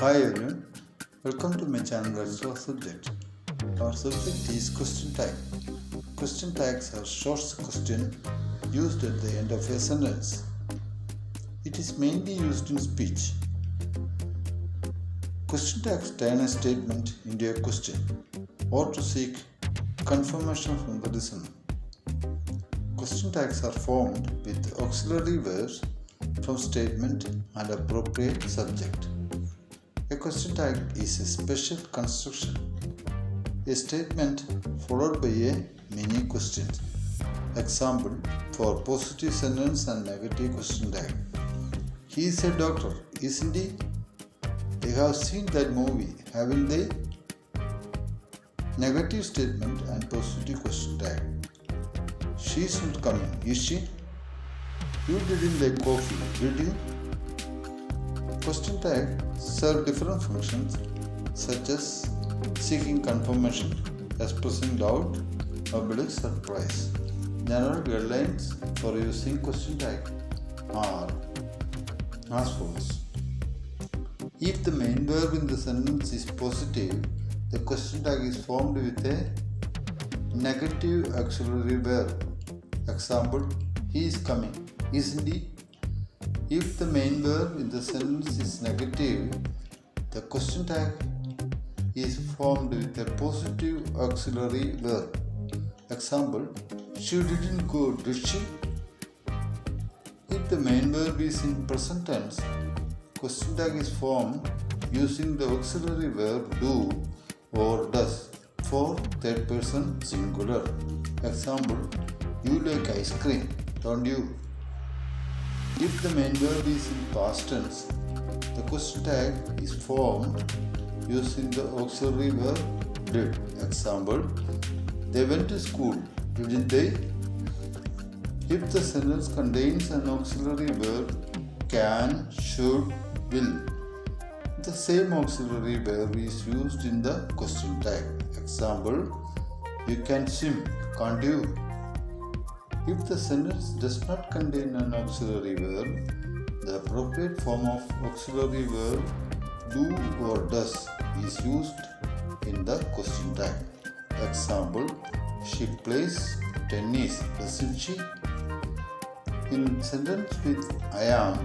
Hi everyone, welcome to my channel Let's Talk Subject. Our subject is question tag. Question tags are short questions used at the end of a sentence. It is mainly used in speech. Question tags turn a statement into a question or to seek confirmation from the listener. Question tags are formed with auxiliary verbs from statement and appropriate subject. A question tag is a special construction, a statement followed by a mini question. Example for positive sentence and negative question tag. He is a doctor, isn't he? They have seen that movie, haven't they? Negative statement and positive question tag. She is not coming, is she? You didn't like coffee, did you? Question tag serve different functions such as seeking confirmation, expressing doubt, or surprise. General guidelines for using question tag are as follows. If the main verb in the sentence is positive, the question tag is formed with a negative auxiliary verb. Example, he is coming, isn't he? If the main verb in the sentence is negative, the question tag is formed with a positive auxiliary verb. Example, she didn't go, did she? If the main verb is in present tense, question tag is formed using the auxiliary verb do or does for third person singular. Example, you like ice cream, don't you? If the main verb is in past tense, the question tag is formed using the auxiliary verb did. Example, they went to school, didn't they? If the sentence contains an auxiliary verb can, should, will, the same auxiliary verb is used in the question tag. Example, you can swim, can't you? If the sentence does not contain an auxiliary verb, the appropriate form of auxiliary verb do or does is used in the question tag. Example, she plays tennis, doesn't she? In sentence with I am,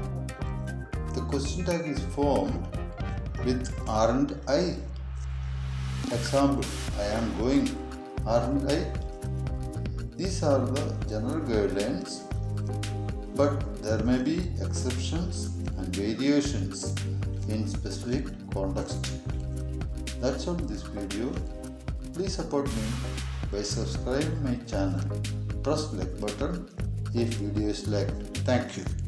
the question tag is formed with aren't I? Example, I am going, aren't I? These are the general guidelines, but there may be exceptions and variations in specific context. That's all in this video. Please support me by subscribing my channel. Press like button if video is liked. Thank you.